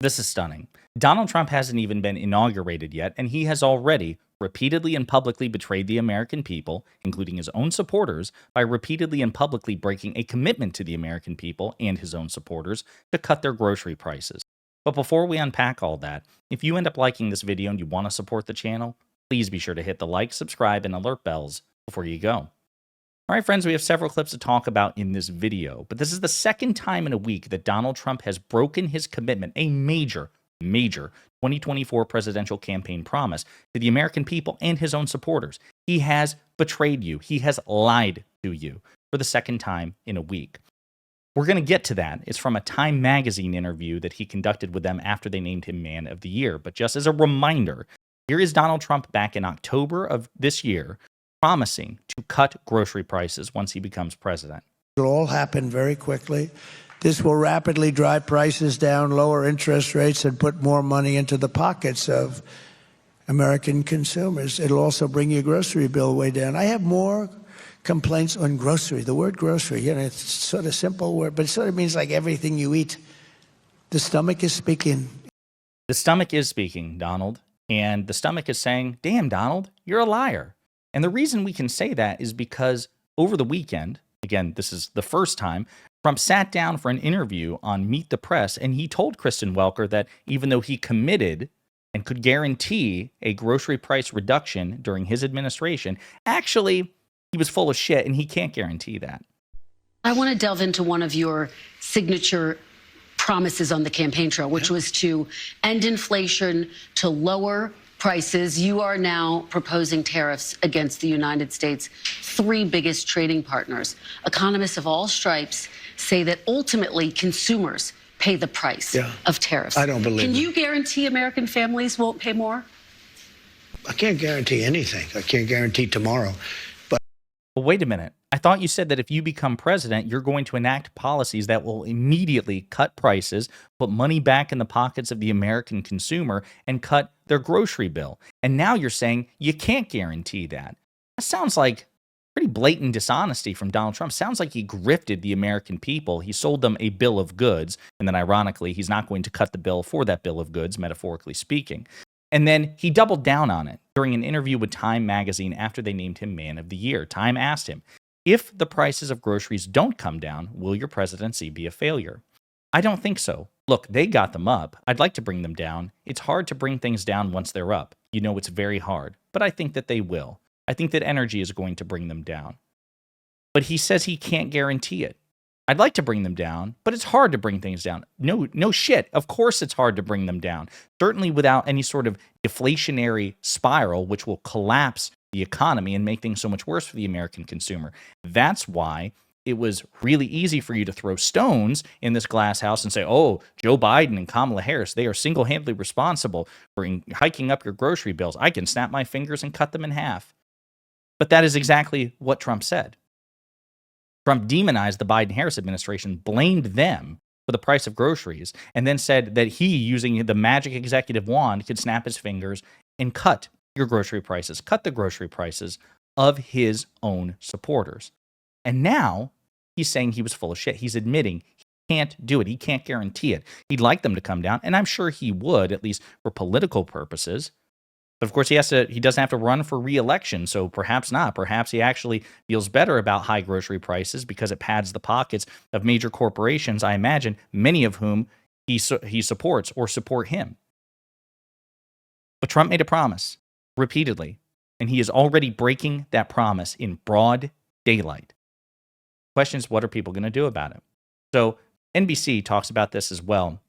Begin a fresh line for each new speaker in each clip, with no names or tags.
This is stunning. Donald Trump hasn't even been inaugurated yet, and he has already repeatedly and publicly betrayed the American people, including his own supporters, by repeatedly and publicly breaking a commitment to the American people and his own supporters to cut their grocery prices. But before we unpack all that, if you end up liking this video and you want to support the channel, please be sure to hit the like, subscribe, and alert bells before you go. All right, friends, we have several clips to talk about in this video, but this is the second time in a week that Donald Trump has broken his commitment, a major 2024 presidential campaign promise to the American people and his own supporters. He has betrayed you. He has lied to you for the second time in a week. We're going to get to that. It's from a Time magazine interview that he conducted with them after they named him Man of the Year. But just as a reminder, here is Donald Trump back in October of this year, promising to cut grocery prices once he becomes president.
It'll all happen very quickly. This will rapidly drive prices down, lower interest rates, and put more money into the pockets of American consumers. It'll also bring your grocery bill way down. I have more complaints on grocery. The word grocery, it's sort of simple word, but it sort of means like everything you eat. The stomach is speaking.
The stomach is speaking, Donald. And the stomach is saying, damn, Donald, you're a liar. And the reason we can say that is because over the weekend, again, this is the first time, Trump sat down for an interview on Meet the Press, and he told Kristen Welker that even though he committed and could guarantee a grocery price reduction during his administration, actually, he was full of shit, and he can't guarantee that.
I want to delve into one of your signature promises on the campaign trail, which was to end inflation, to lower prices. You are now proposing tariffs against the United States' three biggest trading partners. Economists of all stripes say that ultimately consumers pay the price of tariffs.
I don't believe
Can you guarantee American families won't pay more?
I can't guarantee anything. I can't guarantee tomorrow.
But wait a minute. I thought you said that if you become president, you're going to enact policies that will immediately cut prices, put money back in the pockets of the American consumer, and cut their grocery bill. And now you're saying you can't guarantee that. That sounds like pretty blatant dishonesty from Donald Trump. Sounds like he grifted the American people. He sold them a bill of goods, and then ironically, he's not going to cut the bill for that bill of goods, metaphorically speaking. And then he doubled down on it during an interview with Time magazine after they named him Man of the Year. Time asked him, if the prices of groceries don't come down, will your presidency be a failure? I don't think so. Look, they got them up. I'd like to bring them down. It's hard to bring things down once they're up. You know, it's very hard. But I think that they will. I think that energy is going to bring them down. But he says he can't guarantee it. I'd like to bring them down, but it's hard to bring things down. No shit. Of course it's hard to bring them down. Certainly without any sort of deflationary spiral, which will collapse the economy and make things so much worse for the American consumer. That's why it was really easy for you to throw stones in this glass house and say, oh, Joe Biden and Kamala Harris, they are single-handedly responsible for hiking up your grocery bills. I can snap my fingers and cut them in half. But that is exactly what Trump said. Trump demonized the Biden-Harris administration, blamed them for the price of groceries, and then said that he, using the magic executive wand, could snap his fingers and cut your grocery prices, cut the grocery prices of his own supporters. And now he's saying he was full of shit. He's admitting he can't do it. He can't guarantee it. He'd like them to come down, and I'm sure he would, at least for political purposes. But of course, he doesn't have to run for re-election, so perhaps not. Perhaps he actually feels better about high grocery prices because it pads the pockets of major corporations, I imagine, many of whom he supports or support him. But Trump made a promise repeatedly, and he is already breaking that promise in broad daylight. Question is, what are people going to do about it? So NBC talks about this as well.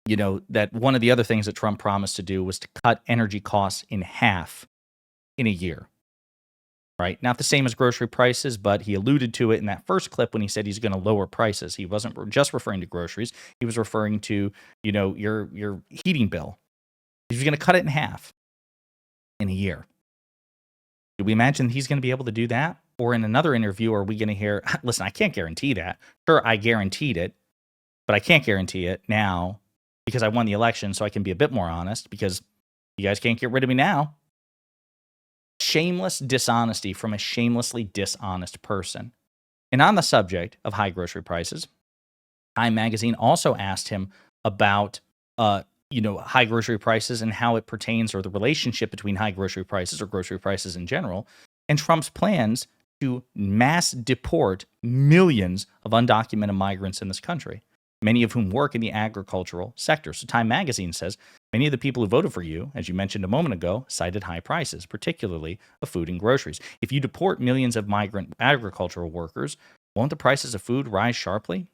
You know, that one of the other things that Trump promised to do was to cut energy costs in half in a year. Right? Not the same as grocery prices, but he alluded to it in that first clip when he said he's going to lower prices. He wasn't just referring to groceries. He was referring to, you know, your heating bill. He was going to cut it in half in a year. Do we imagine he's going to be able to do that? Or in another interview, are we going to hear, listen, I can't guarantee that. Sure, I guaranteed it, but I can't guarantee it now because I won the election, so I can be a bit more honest because you guys can't get rid of me now. Shameless dishonesty from a shamelessly dishonest person. And on the subject of high grocery prices, Time magazine also asked him about uh, high grocery prices and how it pertains, or the relationship between high grocery prices or grocery prices in general, and Trump's plans to mass deport millions of undocumented migrants in this country, many of whom work in the agricultural sector. So Time magazine says many of the people who voted for you, as you mentioned a moment ago, cited high prices, particularly of food and groceries. If you deport millions of migrant agricultural workers, won't the prices of food rise sharply?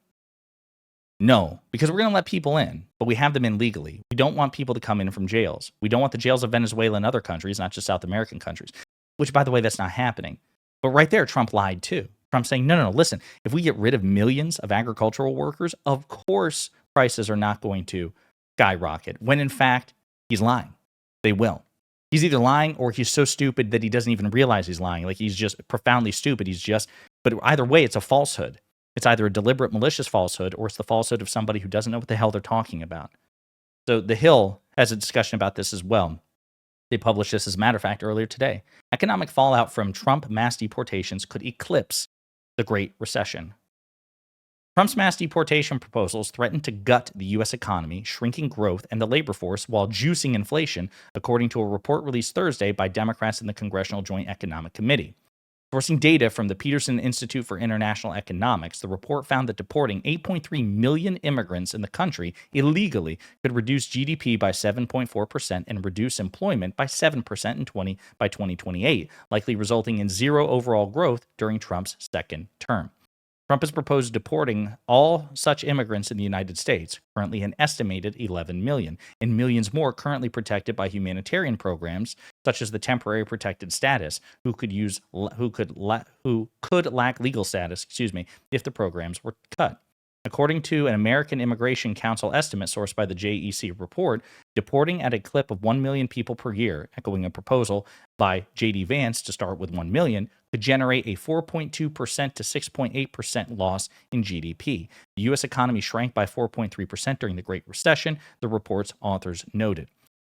No, because we're going to let people in, but we have them in legally. We don't want people to come in from jails. We don't want the jails of Venezuela and other countries, not just South American countries, which, by the way, that's not happening. But right there, Trump lied too. Trump's saying, no, listen, if we get rid of millions of agricultural workers, of course prices are not going to skyrocket, when in fact, he's lying. They will. He's either lying or he's so stupid that he doesn't even realize he's lying. Like, he's just profoundly stupid. But either way, it's a falsehood. It's either a deliberate, malicious falsehood, or it's the falsehood of somebody who doesn't know what the hell they're talking about. So The Hill has a discussion about this as well. They published this, as a matter of fact, earlier today. Economic fallout from Trump mass deportations could eclipse the Great Recession. Trump's mass deportation proposals threaten to gut the U.S. economy, shrinking growth and the labor force while juicing inflation, according to a report released Thursday by Democrats in the Congressional Joint Economic Committee. Sourcing data from the Peterson Institute for International Economics, the report found that deporting 8.3 million immigrants in the country illegally could reduce GDP by 7.4% and reduce employment by 7% by 2028, likely resulting in zero overall growth during Trump's second term. Trump has proposed deporting all such immigrants in the United States, currently an estimated 11 million, and millions more currently protected by humanitarian programs such as the temporary protected status, who could lack legal status, if the programs were cut. According to an American Immigration Council estimate sourced by the JEC report, deporting at a clip of 1 million people per year, echoing a proposal by J.D. Vance to start with 1 million, could generate a 4.2% to 6.8% loss in GDP. The U.S. economy shrank by 4.3% during the Great Recession, the report's authors noted.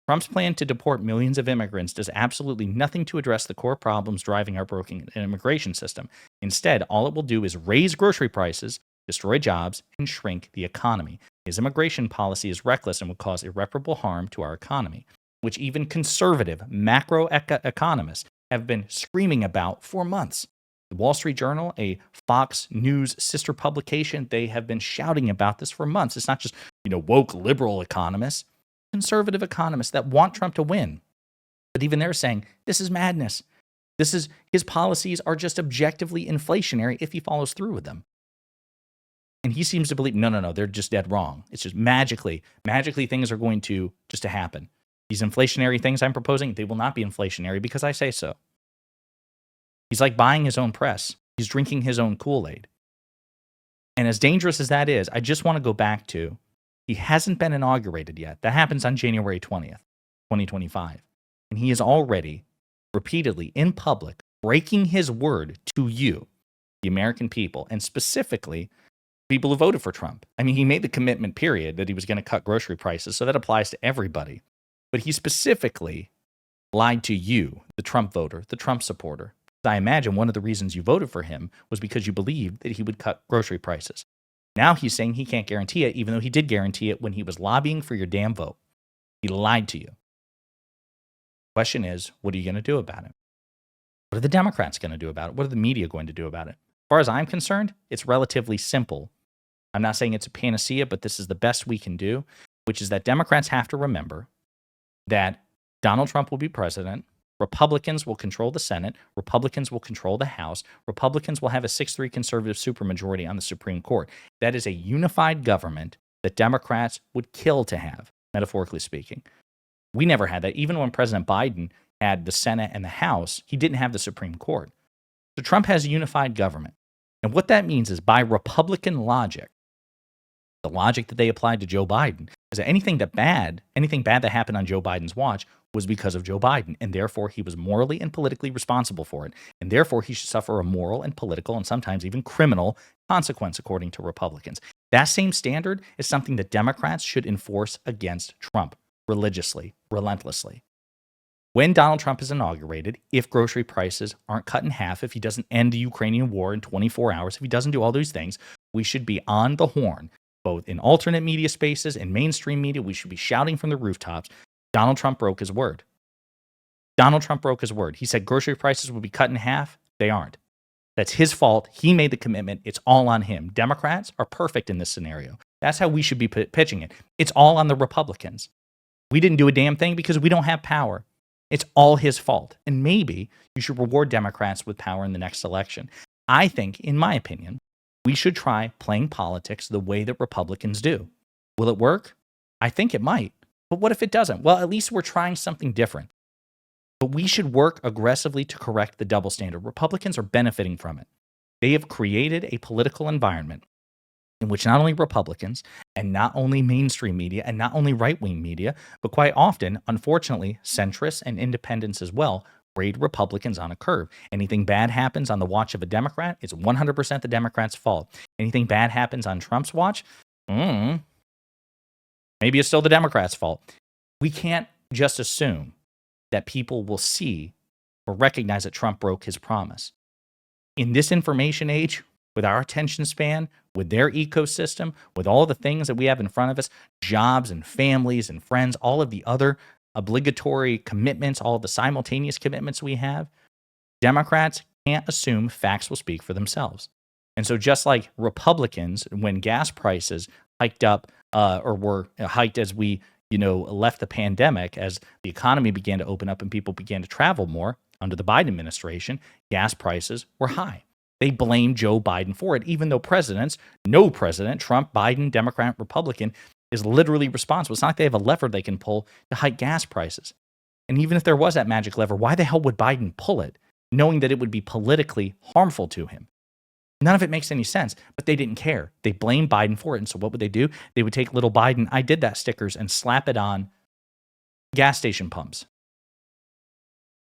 Trump's plan to deport millions of immigrants does absolutely nothing to address the core problems driving our broken immigration system. Instead, all it will do is raise grocery prices, destroy jobs, and shrink the economy. His immigration policy is reckless and would cause irreparable harm to our economy, which even conservative macroeconomists have been screaming about for months. The Wall Street Journal, a Fox News sister publication, they have been shouting about this for months. It's not just, woke liberal economists, conservative economists that want Trump to win. But even they're saying, this is madness. His policies are just objectively inflationary if he follows through with them. And he seems to believe, no, they're just dead wrong. It's just magically things are going to happen. These inflationary things I'm proposing, they will not be inflationary because I say so. He's like buying his own press. He's drinking his own Kool-Aid. And as dangerous as that is, I just want to go back to, he hasn't been inaugurated yet. That happens on January 20th, 2025. And he is already repeatedly in public breaking his word to you, the American people, and specifically people who voted for Trump. I mean, he made the commitment, period, that he was going to cut grocery prices, so that applies to everybody. But he specifically lied to you, the Trump voter, the Trump supporter. I imagine one of the reasons you voted for him was because you believed that he would cut grocery prices. Now he's saying he can't guarantee it, even though he did guarantee it when he was lobbying for your damn vote. He lied to you. The question is, what are you going to do about it? What are the Democrats going to do about it? What are the media going to do about it? As far as I'm concerned, it's relatively simple. I'm not saying it's a panacea, but this is the best we can do, which is that Democrats have to remember that Donald Trump will be president, Republicans will control the Senate, Republicans will control the House, Republicans will have a 6-3 conservative supermajority on the Supreme Court. That is a unified government that Democrats would kill to have, metaphorically speaking. We never had that. Even when President Biden had the Senate and the House, he didn't have the Supreme Court. So Trump has a unified government. And what that means is, by Republican logic, the logic that they applied to Joe Biden, is that anything bad that happened on Joe Biden's watch was because of Joe Biden, and therefore he was morally and politically responsible for it, and therefore he should suffer a moral and political and sometimes even criminal consequence, according to Republicans. That same standard is something that Democrats should enforce against Trump religiously, relentlessly. When Donald Trump is inaugurated, if grocery prices aren't cut in half, if he doesn't end the Ukrainian war in 24 hours, if he doesn't do all these things, we should be on the horn both in alternate media spaces and mainstream media. We should be shouting from the rooftops. Donald Trump broke his word. Donald Trump broke his word. He said grocery prices will be cut in half. They aren't. That's his fault. He made the commitment. It's all on him. Democrats are perfect in this scenario. That's how we should be pitching it. It's all on the Republicans. We didn't do a damn thing because we don't have power. It's all his fault. And maybe you should reward Democrats with power in the next election. I think, in my opinion, we should try playing politics the way that Republicans do. Will it work? I think it might. But what if it doesn't? Well, at least we're trying something different. But we should work aggressively to correct the double standard. Republicans are benefiting from it. They have created a political environment in which not only Republicans and not only mainstream media and not only right-wing media, but quite often, unfortunately, centrists and independents as well, grade Republicans on a curve. Anything bad happens on the watch of a Democrat, it's 100% the Democrat's fault. Anything bad happens on Trump's watch, maybe it's still the Democrat's fault. We can't just assume that people will see or recognize that Trump broke his promise. In this information age, with our attention span, with their ecosystem, with all the things that we have in front of us, jobs and families and friends, all of the other obligatory commitments, all of the simultaneous commitments we have, Democrats can't assume facts will speak for themselves. And so just like Republicans, when gas prices hiked up or were hiked as we left the pandemic, as the economy began to open up and people began to travel more under the Biden administration, gas prices were high. They blamed Joe Biden for it, even though no president, Trump, Biden, Democrat, Republican, is literally responsible. It's not like they have a lever they can pull to hike gas prices. And even if there was that magic lever, why the hell would Biden pull it, knowing that it would be politically harmful to him? None of it makes any sense, but they didn't care. They blamed Biden for it. And so what would they do? They would take little Biden, I did that stickers and slap it on gas station pumps.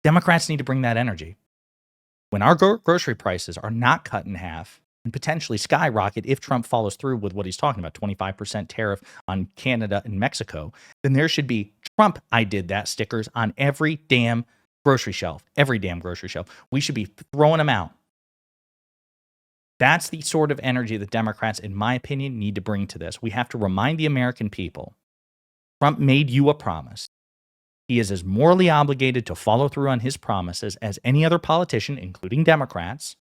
Democrats need to bring that energy. When our grocery prices are not cut in half and potentially skyrocket if Trump follows through with what he's talking about, 25% tariff on Canada and Mexico, then there should be Trump, I did that stickers on every damn grocery shelf. We should be throwing them out. That's the sort of energy that Democrats, in my opinion, need to bring to this. We have to remind the American people, Trump made you a promise. He is as morally obligated to follow through on his promises as any other politician, including Democrats.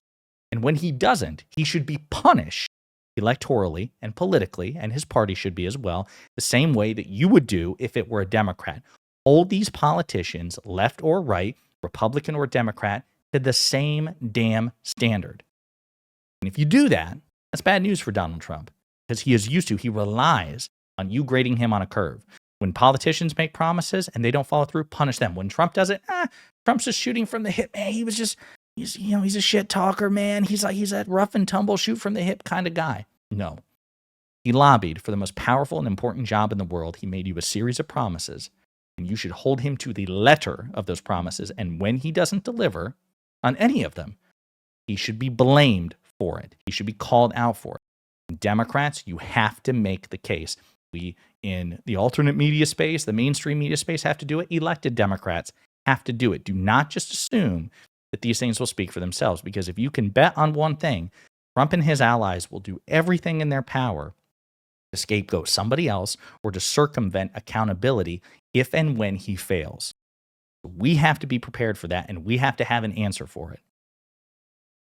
And when he doesn't, he should be punished electorally and politically, and his party should be as well, the same way that you would do if it were a Democrat. Hold these politicians, left or right, Republican or Democrat, to the same damn standard. And if you do that, that's bad news for Donald Trump, because he relies on you grading him on a curve. When politicians make promises and they don't follow through, punish them. When Trump does it, Trump's just shooting from the hip. Man, he's a shit talker, man. He's that rough and tumble, shoot from the hip kind of guy. No. He lobbied for the most powerful and important job in the world. He made you a series of promises, and you should hold him to the letter of those promises. And when he doesn't deliver on any of them, he should be blamed for it. He should be called out for it. Democrats, you have to make the case. We, in the alternate media space, the mainstream media space, have to do it. Elected Democrats have to do it. Do not just assume that these things will speak for themselves, because if you can bet on one thing, Trump and his allies will do everything in their power to scapegoat somebody else or to circumvent accountability if and when he fails. We have to be prepared for that, and we have to have an answer for it.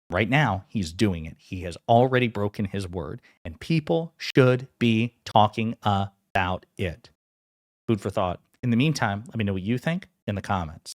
Right now, he's doing it. He has already broken his word, and people should be talking about it. Food for thought. In the meantime, let me know what you think in the comments.